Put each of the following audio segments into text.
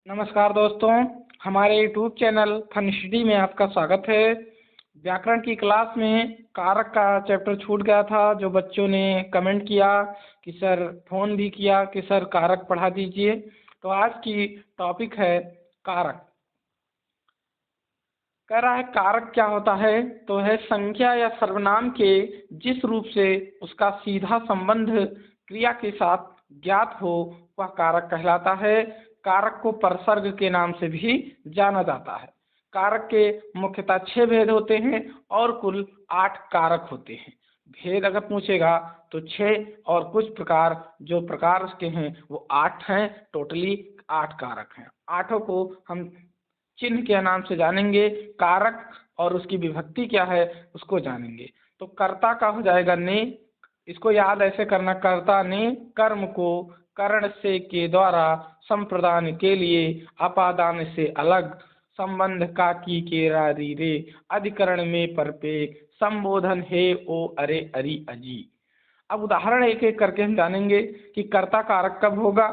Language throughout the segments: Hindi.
नमस्कार दोस्तों, हमारे यूट्यूब चैनल फन स्टडी में आपका स्वागत है। व्याकरण की क्लास में कारक का चैप्टर छूट गया था। जो बच्चों ने कमेंट किया कि सर, फ़ोन भी किया कि सर कारक पढ़ा दीजिए, तो आज की टॉपिक है कारक। कह रहा है कारक क्या होता है, तो है संख्या या सर्वनाम के जिस रूप से उसका सीधा संबंध क्रिया के साथ ज्ञात हो वह कारक कहलाता है। कारक को परसर्ग के नाम से भी जाना जाता है। कारक के मुख्यतः 6 भेद होते हैं और कुल 8 कारक होते हैं। भेद अगर पूछेगा तो 6 और कुछ प्रकार, जो प्रकार उसके हैं वो 8 हैं। टोटली 8 कारक हैं। आठों को हम चिन्ह के नाम से जानेंगे। कारक और उसकी विभक्ति क्या है उसको जानेंगे। तो कर्ता का हो जाएगा ने। इसको याद ऐसे करना, कर्ता ने कर्म को करण से के द्वारा संप्रदान के लिए अपादान से अलग संबंध का की के रा री रे अधिकरण में परपे संबोधन हे ओ अरे अरि अजी। अब उदाहरण एक एक करके हम जानेंगे कि कर्ता कारक कब होगा।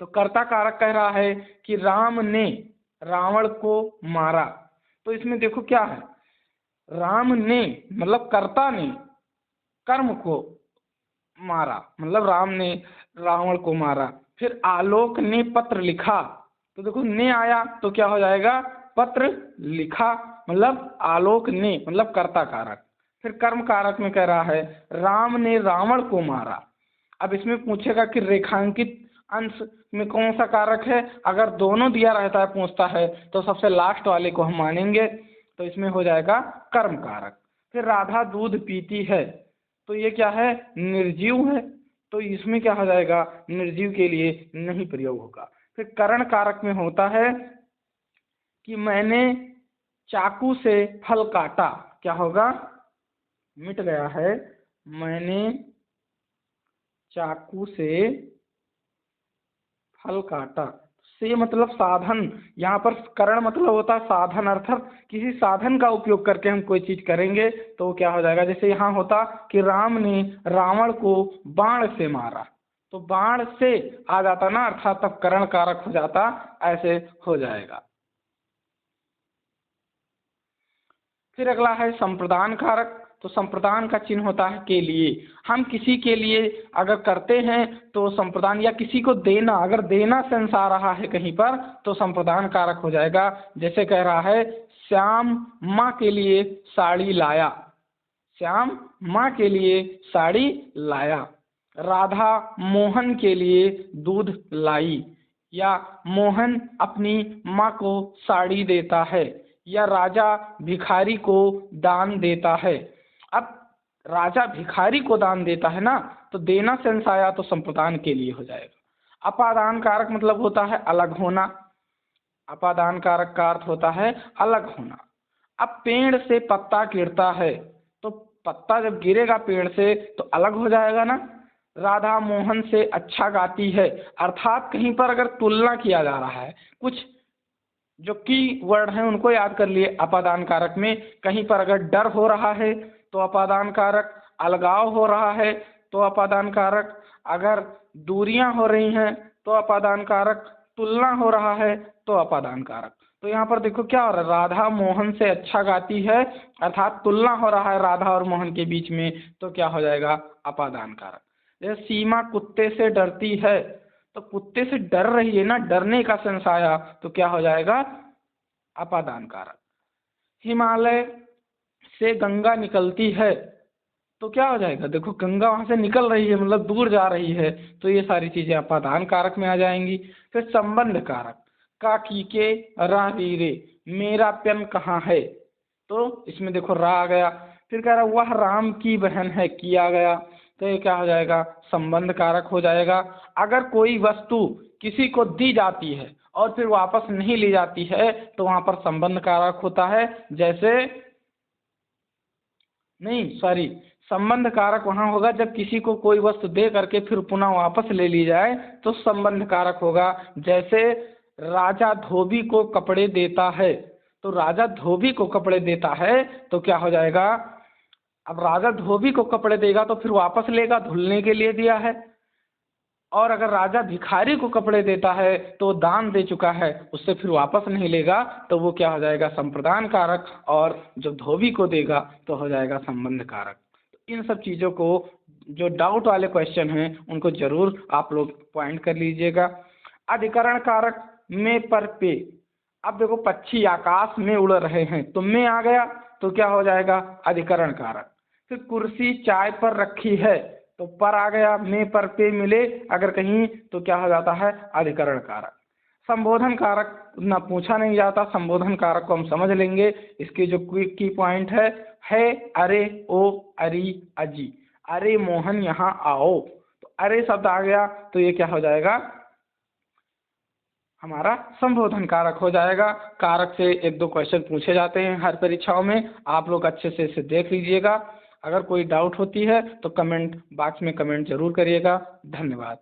तो कर्ता कारक कह रहा है कि राम ने रावण को मारा। तो इसमें देखो क्या है, राम ने मतलब कर्ता ने कर्म को मारा, मतलब राम ने रावण को मारा। फिर आलोक ने पत्र लिखा, तो देखो ने आया तो क्या हो जाएगा, पत्र लिखा, मतलब आलोक ने मतलब कर्ता कारक। फिर कर्म कारक में कह रहा है राम ने रावण को मारा। अब इसमें पूछेगा कि रेखांकित अंश में कौन सा कारक है। अगर दोनों दिया रहता है पूछता है तो सबसे लास्ट वाले को हम मानेंगे, तो इसमें हो जाएगा कर्म कारक। फिर राधा दूध पीती है, तो ये क्या है, निर्जीव है, तो इसमें क्या हो जाएगा, निर्जीव के लिए नहीं प्रयोग होगा। फिर करण कारक में होता है कि मैंने चाकू से फल काटा, क्या होगा, मिट गया है, मैंने चाकू से फल काटा। से मतलब साधन, यहाँ पर करण मतलब होता है साधन, अर्थात किसी साधन का उपयोग करके हम कोई चीज करेंगे तो क्या हो जाएगा। जैसे यहाँ होता कि राम ने रावण को बाण से मारा, तो बाण से आ जाता ना, अर्थात तब करण कारक हो जाता, ऐसे हो जाएगा। फिर अगला है संप्रदान कारक। तो संप्रदान का चिन्ह होता है के लिए। हम किसी के लिए अगर करते हैं तो संप्रदान, या किसी को देना, अगर देना सेंस आ रहा है कहीं पर तो संप्रदान कारक हो जाएगा। जैसे कह रहा है श्याम माँ के लिए साड़ी लाया, श्याम माँ के लिए साड़ी लाया। राधा मोहन के लिए दूध लाई, या मोहन अपनी माँ को साड़ी देता है, या राजा भिखारी को दान देता है। अब राजा भिखारी को दान देता है ना, तो देना सेंस आया तो संप्रदान के लिए हो जाएगा। अपादान कारक मतलब होता है अलग होना। अपादान कारक का अर्थ होता है अलग होना। अब पेड़ से पत्ता गिरता है, तो पत्ता जब गिरेगा पेड़ से तो अलग हो जाएगा ना। राधा मोहन से अच्छा गाती है, अर्थात कहीं पर अगर तुलना किया जा रहा है, कुछ जो की वर्ड हैं उनको याद कर लिए अपादान कारक में। कहीं पर अगर डर हो रहा है तो अपादान कारक, अलगाव हो रहा है तो अपादान कारक, अगर दूरियां हो रही हैं तो अपादान कारक, तुलना हो रहा है तो अपादान कारक। तो यहाँ पर देखो क्या हो रहा है, राधा मोहन से अच्छा गाती है, अर्थात तुलना हो रहा है राधा और मोहन के बीच में, तो क्या हो जाएगा, अपादान कारक। जैसे सीमा कुत्ते से डरती है, तो कुत्ते से डर रही है ना, डरने का सेंस आया तो क्या हो जाएगा, अपादान कारक। हिमालय से गंगा निकलती है, तो क्या हो जाएगा, देखो गंगा वहां से निकल रही है मतलब दूर जा रही है, तो ये सारी चीजें अपादान कारक में आ जाएंगी। फिर संबंध कारक, का की के रा री रे, मेरा पेन कहाँ है, तो इसमें देखो रा आ गया। फिर कह रहा वह राम की बहन है, किया गया, तो ये क्या हो जाएगा, संबंध कारक हो जाएगा। अगर कोई वस्तु किसी को दी जाती है और फिर वापस नहीं ली जाती है तो वहां पर संबंध कारक होता है। जैसे नहीं, सॉरी, संबंध कारक वहां होगा जब किसी को कोई वस्तु दे करके फिर पुनः वापस ले ली जाए तो संबंध कारक होगा। जैसे राजा धोबी को कपड़े देता है, तो राजा धोबी को कपड़े देता है तो क्या हो जाएगा, अब राजा धोबी को कपड़े देगा तो फिर वापस लेगा, धुलने के लिए दिया है। और अगर राजा भिखारी को कपड़े देता है तो दान दे चुका है, उससे फिर वापस नहीं लेगा, तो वो क्या हो जाएगा, संप्रदान कारक। और जब धोबी को देगा तो हो जाएगा संबंध कारक। तो इन सब चीज़ों को, जो डाउट वाले क्वेश्चन हैं उनको जरूर आप लोग पॉइंट कर लीजिएगा। अधिकरण कारक में पर पे, अब देखो पक्षी आकाश में उड़ रहे हैं तो में आ गया तो क्या हो जाएगा, अधिकरण कारक। फिर कुर्सी चाय पर रखी है तो पर आ गया, में पर पे मिले अगर कहीं तो क्या हो जाता है, अधिकरण कारक। संबोधन कारक ना पूछा नहीं जाता, संबोधन कारक को हम समझ लेंगे। इसकी जो की पॉइंट है, अरे, ओ, अरी, अजी। अरे मोहन यहाँ आओ, तो अरे शब्द आ गया तो ये क्या हो जाएगा, हमारा संबोधन कारक हो जाएगा। कारक से एक दो क्वेश्चन पूछे जाते हैं हर परीक्षाओं में, आप लोग अच्छे से इसे देख लीजिएगा। अगर कोई डाउट होती है तो कमेंट बॉक्स में कमेंट जरूर करिएगा। धन्यवाद।